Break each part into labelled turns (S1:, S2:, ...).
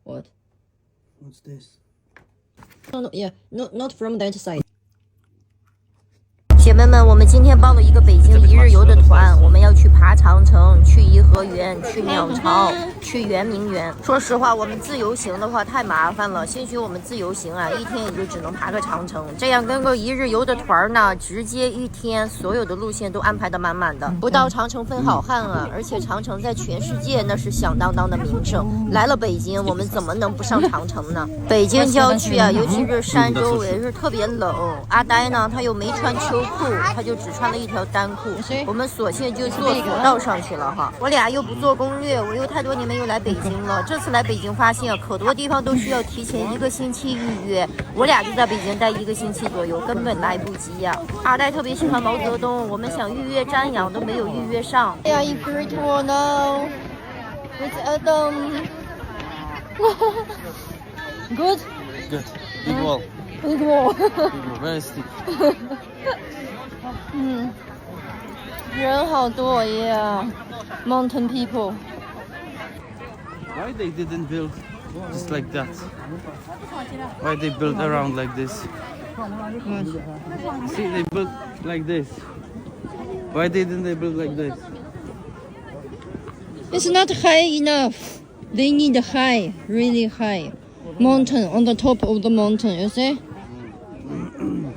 S1: What?
S2: What's this?
S1: No, yeah, not from that side.
S3: 姐妹们，我们今天报了一个北京一日游的团，我们要去爬长城，去颐和园，去鸟巢，去圆明园。说实话，我们自由行的话太麻烦了，兴许我们自由行啊，一天也就只能爬个长城。这样跟个一日游的团呢，直接一天所有的路线都安排得满满的，不到长城分好汉啊！而且长城在全世界那是响当当的名声。来了北京，我们怎么能不上长城呢？北京郊区啊，尤其是山周围是特别冷。阿呆呢，他又没穿秋裤，他就只穿了一条单裤，我们索性就坐索道上去了哈。我俩又不做攻略，我又太多年没有来北京了。这次来北京发现，可多地方都需要提前1个星期预约，我俩就在北京待1个星期左右，根本来不及呀。阿呆特别喜欢毛泽东，我们想预约瞻仰都没有预约上。哎呀，Great Wall now with Adam. Good.
S2: Good. Big wall.
S3: Big wall.
S2: Big wall. Very steep.
S3: 人好多呀 ，Mountain people.
S2: Why they didn't build just like that? Why they built around like this? See, they built like this. Why didn't they build like this?
S1: It's not high enough. They need high, really high mountain on the top of the mountain. You see?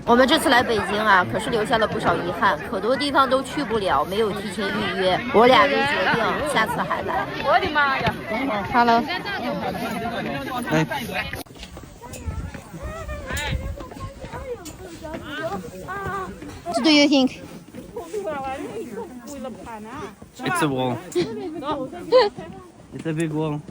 S3: 我们这次来北京啊，可是留下了不少遗憾，可多地方都去不了，没有提前预约。我俩就决定下次还来。我的妈呀 ！Hello。Hey.
S1: What do you think?
S2: It's a wall. It's a big wall.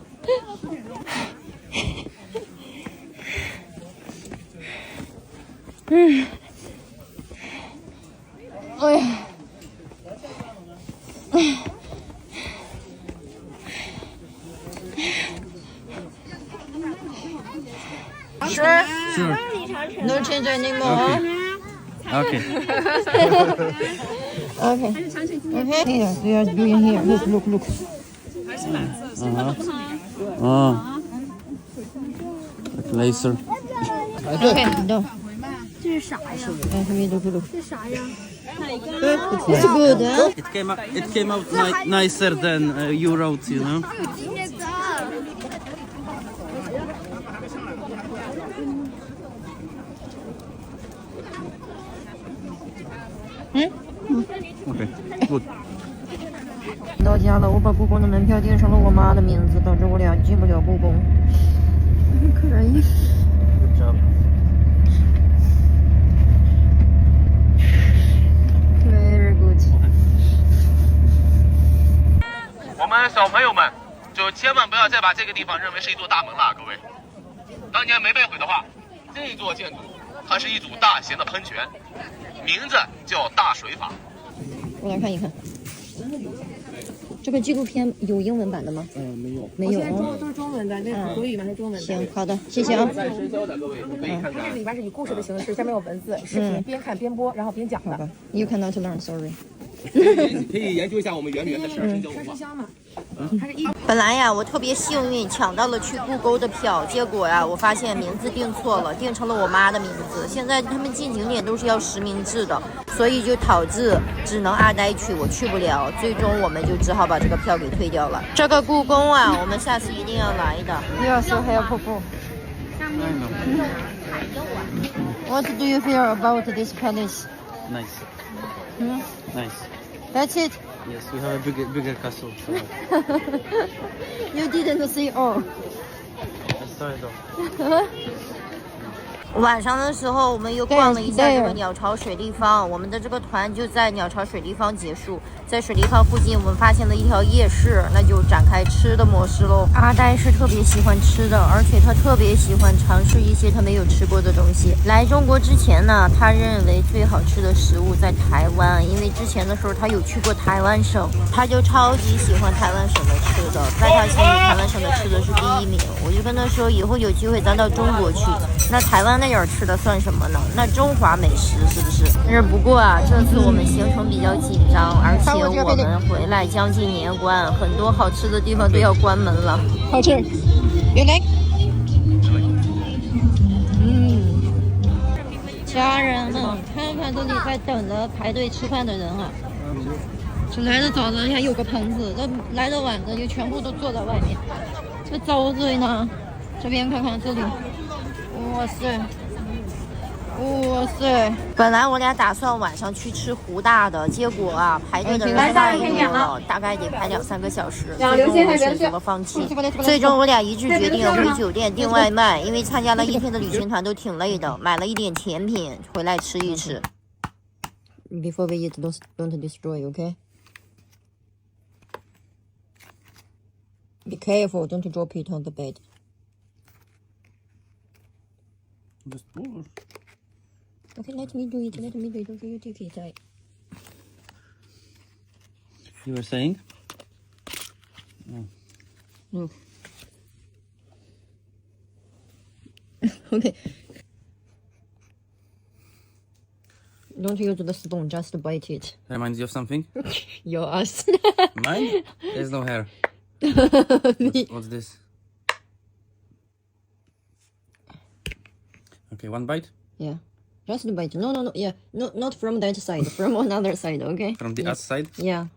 S1: 哎呀，Sure.
S2: Sure.
S1: No change anymore.
S2: Okay.
S1: Okay. Okay. Here, they are doing here. Look.
S2: Laser.
S1: Okay, no.
S4: 这是啥呀？
S1: Look.
S4: 这啥呀？
S1: It's good, huh?
S2: It came out nicer than you wrote, you know. Okay, good.
S3: 到家了，我把故宫的门票订成了我妈的名字，导致我俩进不了故宫。可以。
S2: Good job.
S3: Very good.
S5: 我们小朋友们就千万不要再把这个地方认为是一座大门了，各位。当年没被毁的话，这座建筑它是一组大型的喷泉，名字叫大水法。
S1: 我来看一看。这个纪录片有英文版的吗？
S2: 没有。
S1: 没有。
S4: 都是中文的，那国语版是中文的。
S1: 行，好的，谢谢啊。
S5: 深交的各位可以看看。
S4: 这里边是以故事的形式，下面有文字、视频，边看边播，然后边讲的。
S1: You cannot learn, sorry.
S5: 可以研究一下我们圆明园的事儿，深交文化。
S4: 香嘛，它是一。
S3: 本来呀，我特别幸运抢到了去故宫的票，结果呀，我发现名字订错了，订成了我妈的名字。现在他们进景点都是要实名制的，所以就导致只能阿呆去，我去不了。最终我们就只好把这个票给退掉了。这个故宫啊，我们下次一定要来的。You are so helpful. What do you feel about this palace?
S2: Nice. Nice.
S3: That's it.
S2: Yes, we have a bigger castle. So.
S3: You didn't see all.
S2: I saw it all.
S3: 晚上的时候，我们又逛了一下这个鸟巢水立方。我们的这个团就在鸟巢水立方结束。在水立方附近，我们发现了一条夜市，那就展开吃的模式喽。阿呆是特别喜欢吃的，而且他特别喜欢尝试一些他没有吃过的东西。来中国之前呢，他认为最好吃的食物在台湾，因为之前的时候他有去过台湾省，他就超级喜欢台湾省的吃的，在他心里台湾省的吃的是第1名。我就跟他说，以后有机会咱到中国去，那台湾那点吃的算什么呢？那中华美食是不是？但是不过啊，这次我们行程比较紧张，而且我们回来将近年关，很多好吃的地方都要关门了。
S1: 好吃，you like?
S3: 在等着排队吃饭的人啊。这来的早的，你看有个棚子，这来的晚的就全部都坐在外面。这遭罪呢，这边看看这里，哇塞，哇塞！本来我俩打算晚上去吃湖大的，结果啊，排队的人太多了，大概得排2-3个小时，最终我选择了放弃。最终我俩一致决定回酒店订外卖，因为参加了1天的旅行团都挺累的，买了一点甜品回来吃一吃。Before we eat, don't destroy, okay? Be careful, don't drop it on the bed.
S2: Just push.
S3: Okay, let me do it. Okay, you take it.
S2: You were saying?
S3: No. Okay. Don't use the spoon, just bite it.
S2: Reminds you of something?
S3: Your ass.
S2: Mine? There's no hair. What's this? Okay, one bite?
S3: Yeah. Just bite. No. Yeah. No, not from that side. From another side, okay?
S2: From the
S3: Yes.
S2: outside?
S3: Yeah.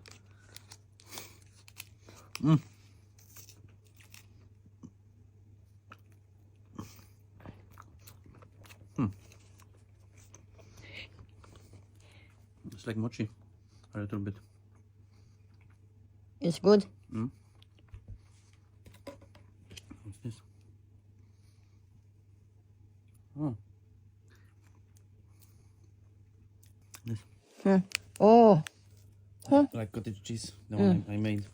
S2: It's like mochi. A little bit.
S3: It's good.
S2: What's this? Oh. This.
S3: Oh.
S2: Like cottage cheese, the one I made.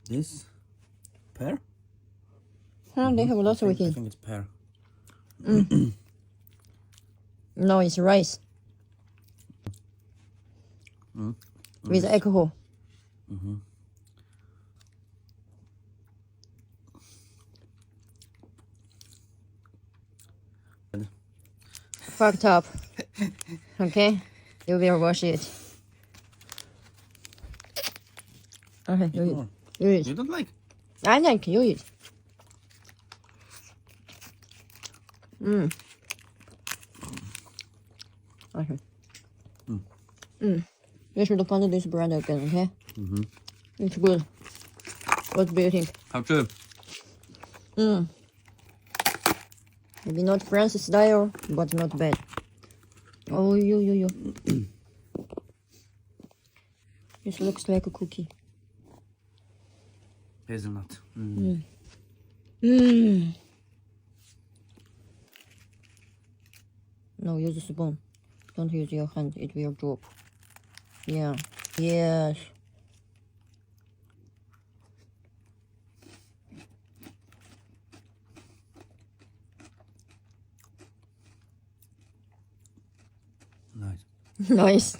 S2: This pear?
S3: They have lots of
S2: I
S3: it.
S2: think it's pear.
S3: No, it's rice. With alcohol. Fucked up. Okay? You will wash it. Okay, you
S2: More.
S3: eat. You
S2: You
S3: eat.
S2: don't like?
S3: I like you eat. Okay. You should find this brand again, okay? It's good. What do you think?
S2: How true?
S3: Maybe not France style, but not bad. Oh, you. This looks like a cookie.
S2: Hazelnut.
S3: No, use a spoon. Don't use your hand, it will drop. Yeah. Yes.
S2: Nice.
S3: Nice.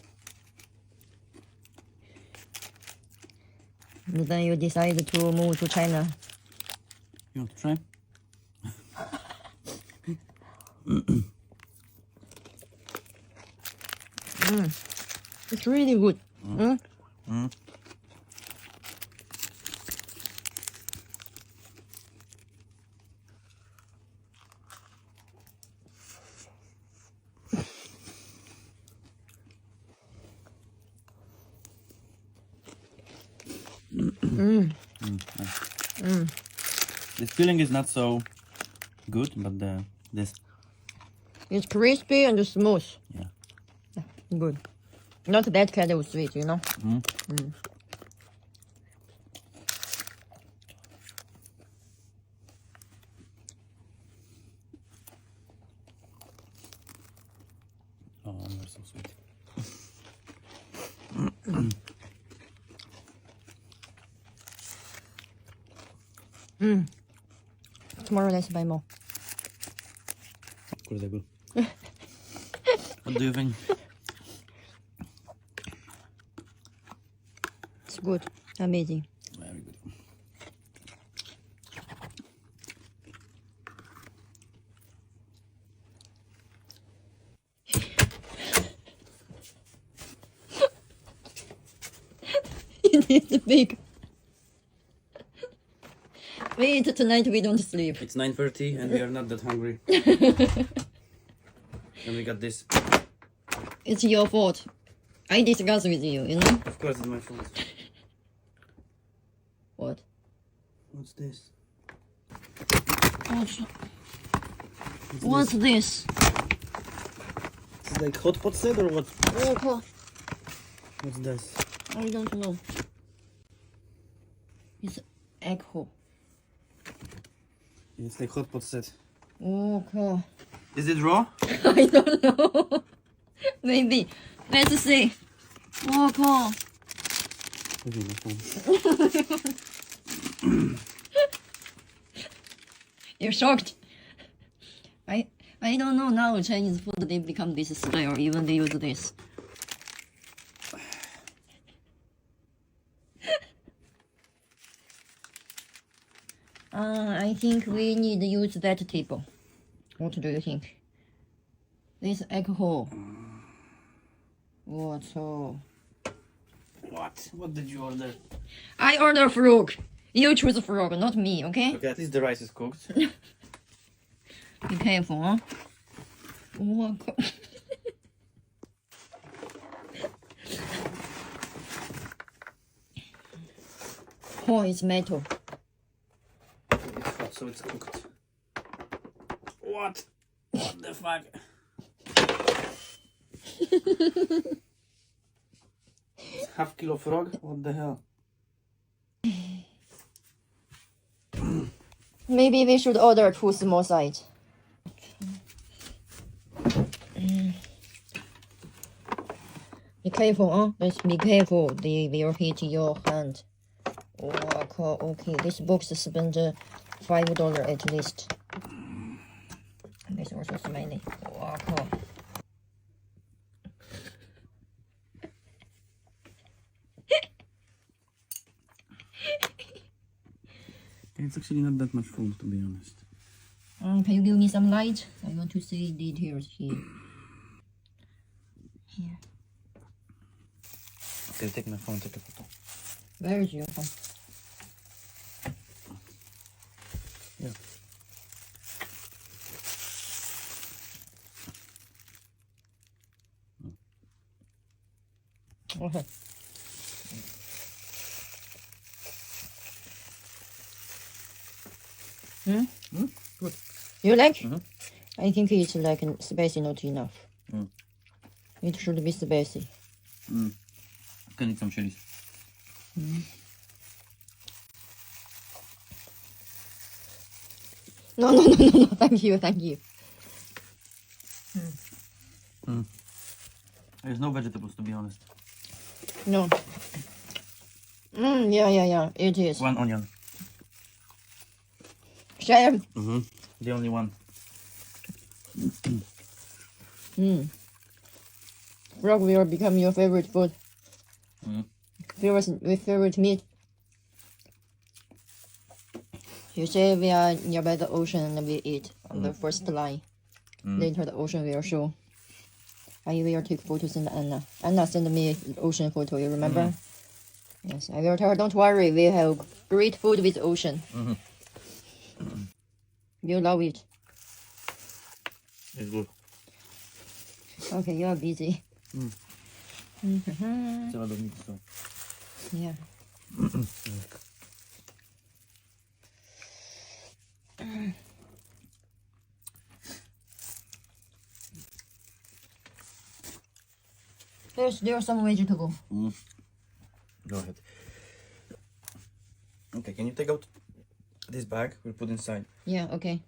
S3: And then you decide to move to China.
S2: You want to try?
S3: It's really good.
S2: This filling is not so good, but this.
S3: It's crispy and smooth.
S2: Yeah.
S3: Good. Not that kind of sweet, you know?
S2: Oh, you're so sweet.
S3: Tomorrow let's buy more.
S2: Kurde good. What do you think?
S3: It's good. Amazing.
S2: Very good.
S3: It's big. We eat tonight, we don't sleep.
S2: It's 9:30 and we are not that hungry. And we got this
S1: It's your fault. I discuss with you, you know?
S2: Of course it's my fault.
S1: What?
S2: What's this?
S1: What's this?
S2: It's like hot pot set or what?
S1: Oh, cool.
S2: What's this?
S1: I don't know. It's echo.
S2: It's like hot pot set.
S1: Oh, cool.
S2: Is it raw?
S1: I don't know. Maybe. Let's see. Oh, cool.
S2: Okay, my phone.
S1: You're shocked. I don't know now Chinese food they become this style, even they use this. I think we need to use that table. What do you think? This alcohol. What so?
S2: What? What did you order?
S1: I order frog. You choose frog, not me, okay?
S2: Okay, at least the rice is cooked.
S1: Be careful, huh? Oh, oh, it's metal.
S2: It's hot, so it's cooked. What? What the fuck? It's half kilo frog? What the hell?
S1: Maybe we should order 2 small size. Be careful, huh? Let's be careful. They will hit your hand. Oh, cool. Okay, this box spent $5 at least. This also smelly. Oh, cool.
S2: It's actually not that much food, to be honest.
S1: Can you give me some light? I want to see details here. Here.
S2: Okay, take my phone, take a photo.
S1: Where is your phone?
S2: Yeah.
S1: Okay.
S2: Good.
S1: You like?
S2: Mhm.
S1: I think it's like spicy, not enough.
S2: Mm.
S1: It should be spicy.
S2: Can eat some chilies.
S1: No. Thank you.
S2: There's no vegetables, to be honest.
S1: No. Yeah. It is.
S2: One onion.
S1: Chef.
S2: The only one.
S1: Frog will become your favorite food. Favorite meat. You say we are nearby the ocean and we eat on the first line. Later the ocean will show. I will take photos and Anna. Anna sent me ocean photo, you remember? Yes, I will tell her, don't worry, we have great food with ocean. You love it.
S2: It's good.
S1: Okay, you are busy.
S2: It's a lot of meat, so.
S1: Yeah. There's some vegetable.
S2: Go ahead. Okay, can you take out this bag? We'll put inside.
S1: Yeah, okay.